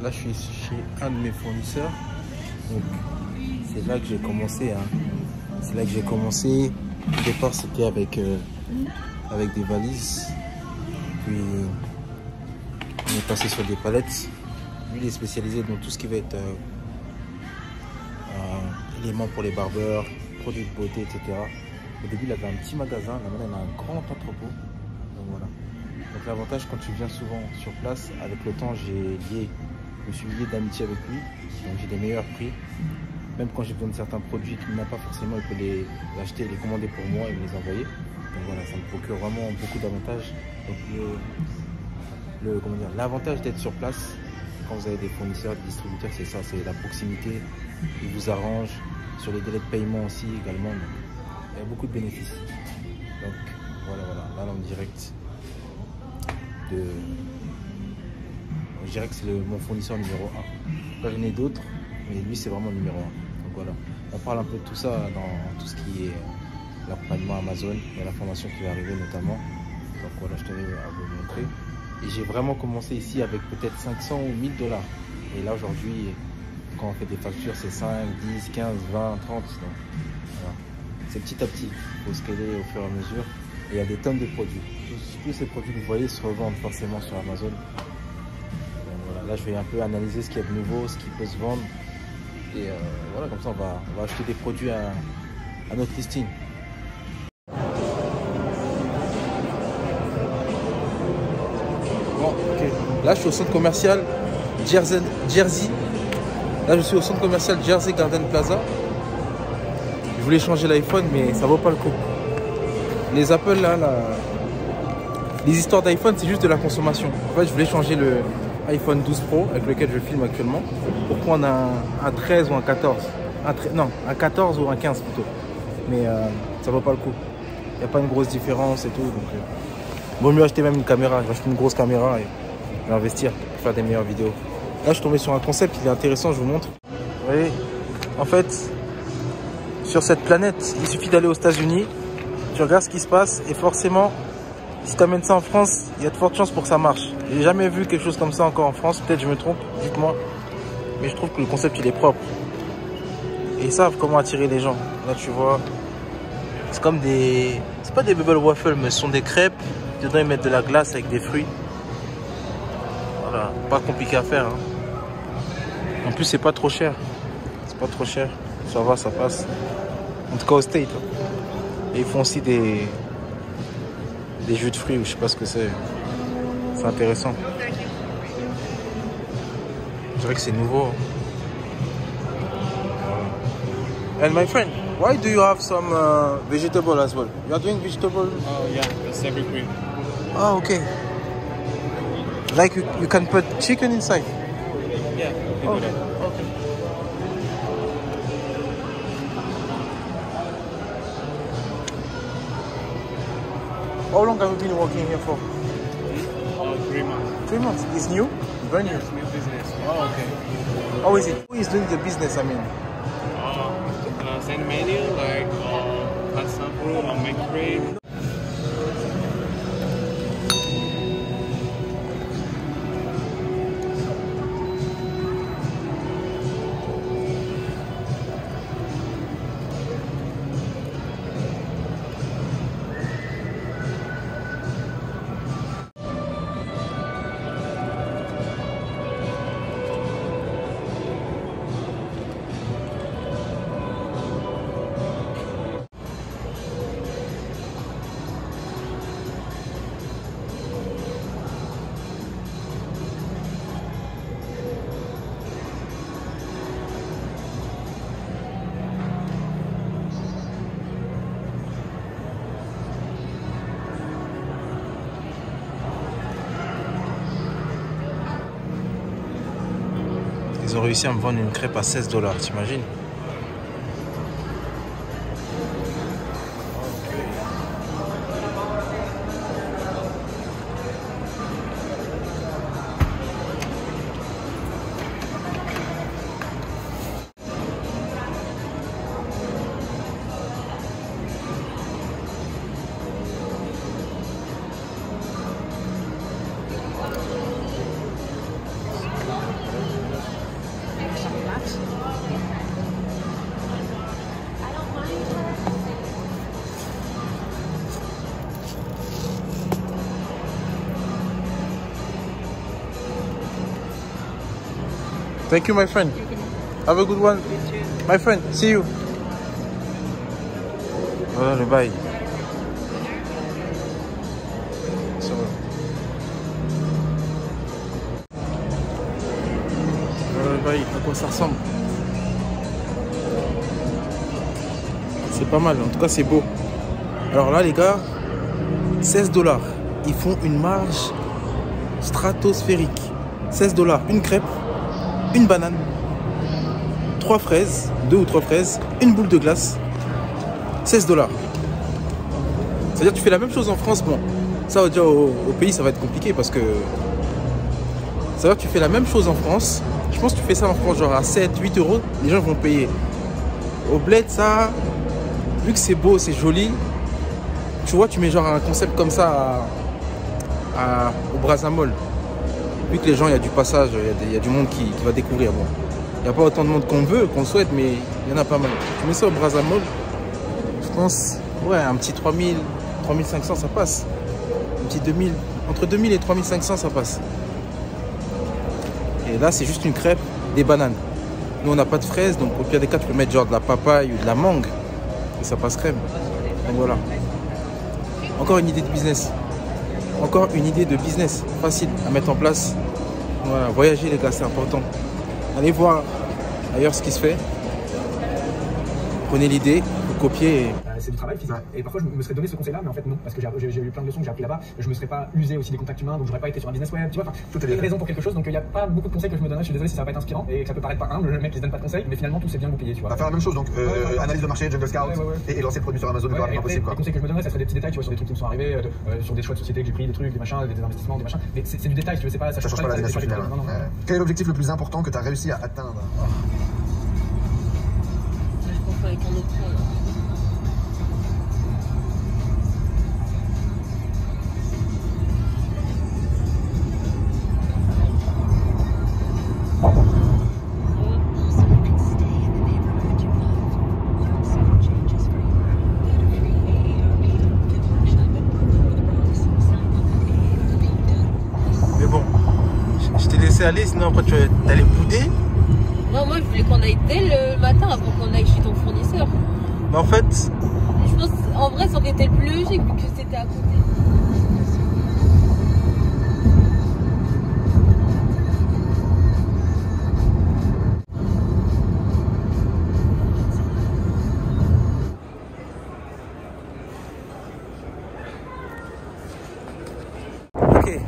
là je suis chez un de mes fournisseurs. Donc c'est là que j'ai commencé. Hein. C'est là que j'ai commencé. Au départ c'était avec des valises. Puis on est passé sur des palettes. Lui il est spécialisé dans tout ce qui va être éléments pour les barbeurs, produits de beauté, etc. Au début il avait un petit magasin, là maintenant il a un grand entrepôt. Donc voilà. Donc l'avantage quand tu viens souvent sur place, avec le temps je me suis lié d'amitié avec lui. Donc j'ai des meilleurs prix. Même quand j'ai besoin de certains produits qu'il n'a pas forcément, il peut les acheter, les commander pour moi et me les envoyer. Donc voilà, ça me procure vraiment beaucoup d'avantages. Donc l'avantage d'être sur place, quand vous avez des fournisseurs, des distributeurs, c'est ça, c'est la proximité. Ils vous arrangent sur les délais de paiement aussi également. Donc, il y a beaucoup de bénéfices. Donc voilà, là on est en direct je dirais que c'est mon fournisseur numéro 1. Là j'en ai d'autres, mais lui c'est vraiment le numéro 1. Donc voilà, on parle un peu de tout ça dans tout ce qui est l'accompagnement Amazon. Il y a la formation qui va arriver notamment. Donc voilà, je tenais à vous montrer. Et j'ai vraiment commencé ici avec peut-être 500 ou 1000 $. Et là aujourd'hui, quand on fait des factures, c'est 5, 10, 15, 20, 30. Donc voilà, c'est petit à petit. Il faut scaler au fur et à mesure. Et il y a des tonnes de produits. Tous ces produits que vous voyez se revendent forcément sur Amazon. Donc voilà, là je vais un peu analyser ce qu'il y a de nouveau, ce qui peut se vendre. Et voilà, comme ça on va acheter des produits à notre listing. Bon, ok. Là je suis au centre commercial Jersey. Là je suis au centre commercial Jersey Garden Plaza. Je voulais changer l'iPhone mais ça vaut pas le coup. Les Apple là, les histoires d'iPhone c'est juste de la consommation. En fait je voulais changer le iPhone 12 Pro avec lequel je filme actuellement pour prendre un 13 ou un 14. Un 14 ou un 15 plutôt. Mais ça vaut pas le coup. Il n'y a pas une grosse différence et tout. Donc vaut mieux acheter même une caméra. Je vais acheter une grosse caméra et je vais investir pour faire des meilleures vidéos. Là je suis tombé sur un concept, il est intéressant, je vous montre. Vous voyez, en fait, sur cette planète, il suffit d'aller aux États-Unis. Tu regardes ce qui se passe et forcément, si tu amènes ça en France, il y a de fortes chances pour que ça marche. J'ai jamais vu quelque chose comme ça encore en France, peut-être je me trompe, dites-moi. Mais je trouve que le concept il est propre. Et ils savent comment attirer les gens. Là tu vois, c'est comme des... C'est pas des bubble waffles, mais ce sont des crêpes. Dedans ils mettent de la glace avec des fruits. Voilà, pas compliqué à faire. Hein. En plus c'est pas trop cher. C'est pas trop cher. Ça va, ça passe. En tout cas au State. Et ils font aussi des jus de fruits ou je sais pas ce que c'est. C'est intéressant. Je dirais que c'est nouveau. And my friend, why do you have some vegetable as well? You are doing vegetable? Oh yeah, that's every week. Oh okay. Like you can put chicken inside? Yeah, you can do that. Okay. How long have you been working here for? 3 months. 3 months. It's new? Very new. It's new business. Oh, okay. How is it? Who is doing the business, I mean? Send menu like cut sample or make cream. Ils ont réussi à me vendre une crêpe à 16 $, t'imagines? Thank you, my friend. Have a good one. My friend, see you. Voilà le bail. Voilà le bail, à quoi ça ressemble. C'est pas mal, en tout cas c'est beau. Alors là les gars, 16 $. Ils font une marge stratosphérique. 16 $. Une crêpe, une banane, 3 fraises, 2 ou 3 fraises, une boule de glace. 16 $. C'est-à-dire que tu fais la même chose en France. Bon, ça déjà au pays ça va être compliqué parce que c'est-à-dire que tu fais la même chose en France. Je pense que tu fais ça en France genre à 7, 8 €, les gens vont payer. Au bled ça, vu que c'est beau, c'est joli, tu vois, tu mets genre un concept comme ça au Brazzamall. Vu que les gens, il y a du passage, il y a du monde qui va découvrir. Bon, il n'y a pas autant de monde qu'on veut, qu'on souhaite, mais il y en a pas mal. Tu mets ça au Brazzamall, je pense, ouais, un petit 3000, 3500, ça passe. Un petit 2000, entre 2000 et 3500, ça passe. Et là, c'est juste une crêpe, des bananes. Nous, on n'a pas de fraises, donc au pire des cas, tu peux mettre genre de la papaye ou de la mangue. Et ça passe crème. Donc voilà. Encore une idée de business. Encore une idée de business facile à mettre en place. Voilà, voyager les gars, c'est important. Allez voir ailleurs ce qui se fait. Prenez l'idée, vous copiez et... C'est du travail physique. Et parfois, je me serais donné ce conseil-là, mais en fait, non. Parce que j'ai eu plein de leçons que j'ai appris là-bas. Je me serais pas usé aussi des contacts humains, donc j'aurais pas été sur un business web. Tu vois, tout est raison pour quelque chose. Donc il n'y a pas beaucoup de conseils que je me donne. Je suis désolé si ça va pas être inspirant et que ça peut paraître pas humble, le mec qui se donne pas de conseils. Mais finalement, tout c'est bien goupillé, tu vois. On va faire la même chose, donc analyse de marché, Jungle Scout, et lancer le produit sur Amazon le plus rapidement possible. Les conseils que je me donnerais, ça serait des petits détails, tu vois, sur des trucs qui me sont arrivés, sur des choix de société que j'ai pris, des trucs, des machins, des investissements, des machins. Mais c'est du détail, tu vois, c'est pas ça change pas la destination finale. Quel est l'objectif le plus important que tu as réussi à atteindre? Je confonds avec un autre point, là. Aller, sinon après tu allais bouder. Non, moi je voulais qu'on aille dès le matin avant qu'on aille chez ton fournisseur. Mais en fait, je pense en vrai ça aurait été le plus logique vu que c'était à côté. ok,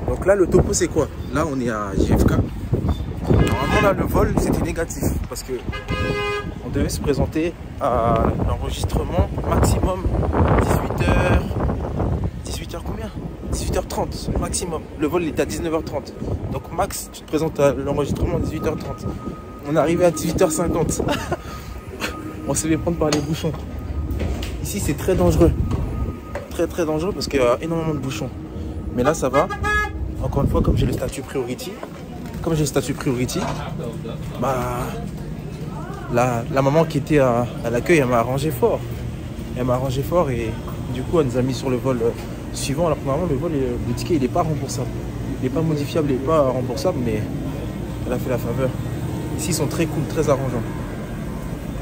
donc là le topo c'est quoi? Là on est à JFK. Normalement là le vol c'était négatif parce que on devait se présenter à l'enregistrement maximum 18h combien? 18h30 maximum. Le vol était à 19h30. Donc max tu te présentes à l'enregistrement à 18h30. On est arrivé à 18h50. On s'est fait prendre par les bouchons. Ici c'est très dangereux. Très dangereux parce qu'il y a énormément de bouchons. Mais là ça va. Encore une fois, comme j'ai le statut priority, bah, la maman qui était à l'accueil, elle m'a arrangé fort. Et du coup, elle nous a mis sur le vol suivant. Alors que normalement, le ticket, il n'est pas remboursable. Il n'est pas modifiable, il n'est pas remboursable, mais elle a fait la faveur. Ici, ils sont très cool, très arrangeants.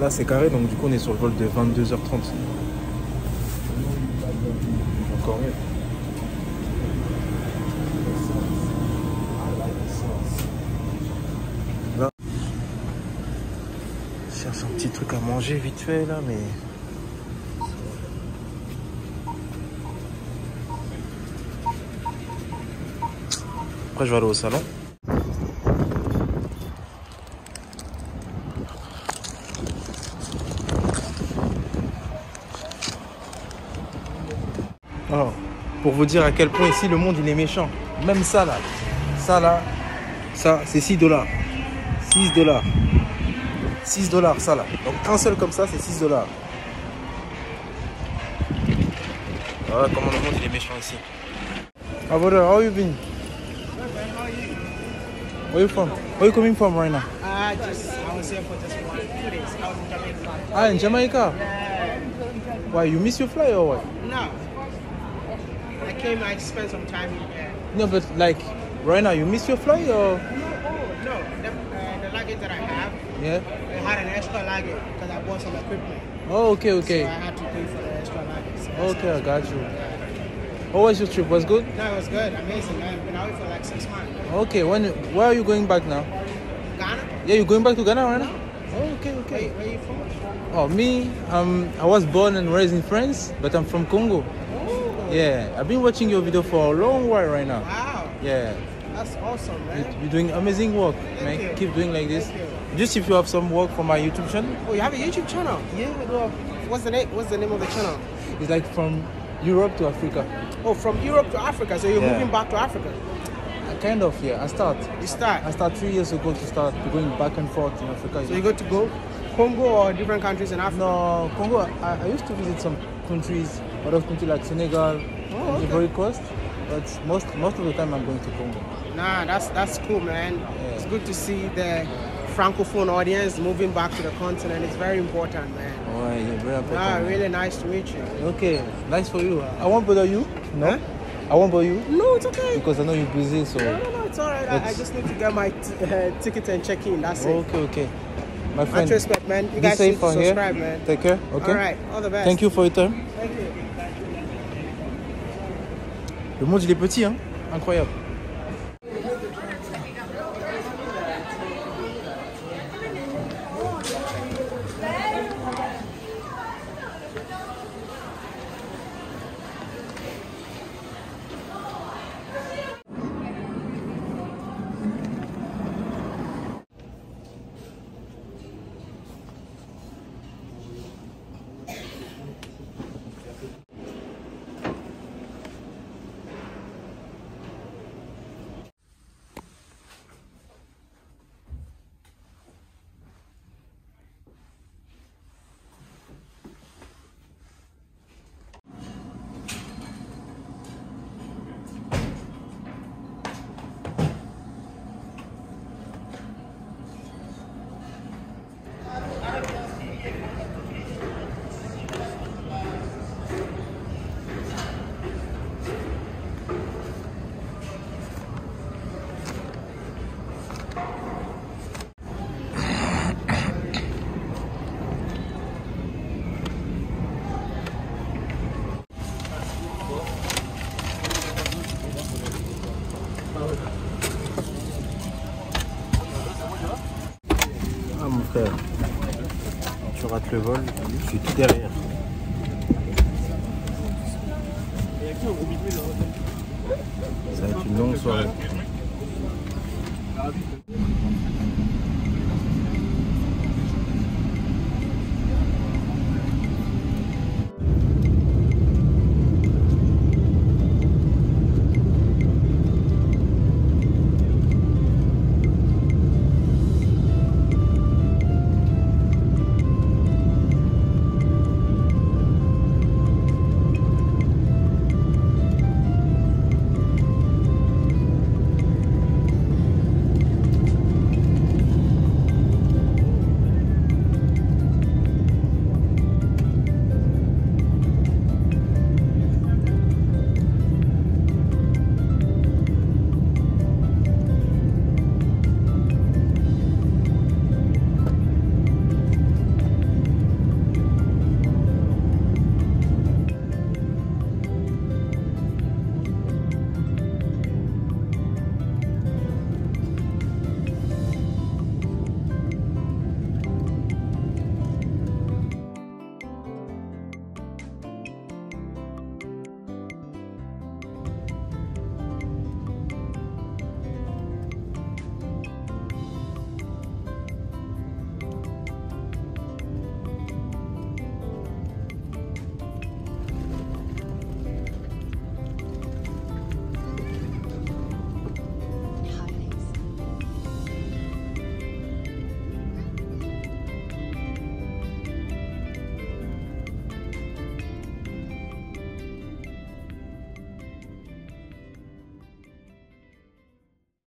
Là, c'est carré, donc du coup, on est sur le vol de 22h30. Encore mieux. Cherche un petit truc à manger vite fait là, mais après je vais aller au salon. Alors, pour vous dire à quel point ici le monde il est méchant. Même ça là, ça c'est 6 $. 6 $. 6 $ ça là. Donc un seul comme ça c'est 6 $. Voilà comment le monde il est méchant ici. Ah brother, how you been? Where you from? Where you coming from right now? I was here for just 2 days. I was in Jamaica. Ah, in Jamaica? Why, you miss your flight or what? No. I came, I spent some time here. No, but like right now you miss your flight or? No, the luggage that I have, Yeah. I had an extra luggage because I bought some equipment. Oh, okay, okay. So I had to pay for the extra luggage. So that's Okay, how I got you. How was your trip? Was good? No, it was good. Amazing, man. Been away for like 6 months. Okay, where are you going back now? Ghana? Yeah, you're going back to Ghana right now? Oh, okay, okay. Where you from? Oh, me, I was born and raised in France, but I'm from Congo. Oh, Yeah, I've been watching your video for a long while right now. wow. Yeah, That's awesome, man. you're doing amazing work, man. you. Keep doing like this. Thank you. Just if you have some work for my YouTube channel. Oh, you have a YouTube channel? Yeah, I do have. What's the name? What's the name of the channel? It's like from Europe to Africa. Oh, from Europe to Africa. So you're Yeah. moving back to Africa. Kind of, yeah. I start 3 years ago to start going back and forth in Africa. So you go to Congo or different countries in Africa? No, Congo. I used to visit some countries, other countries like Senegal, okay. Ivory Coast, but most of the time I'm going to Congo. Nah, that's cool, man. Yeah. It's good to see the francophone audience moving back to the continent. It's very important, man. Oh, yeah, very important. Ah, really nice to meet you. Okay, nice for you. I won't bother you. No, Huh? I won't bother you No, it's okay. because I know you're busy. So No, it's all right. I That's- just need to get my ticket and check in. That's it. okay. My friend, Much respect, man. You be guys safe need to for here. subscribe, man. Take care. Okay. All right, all the best. Thank you for your time. Thank you. Le monde il est petit, hein. Incroyable. Ah mon frère, tu rates le vol, je suis tout derrière. Ça va être une longue soirée.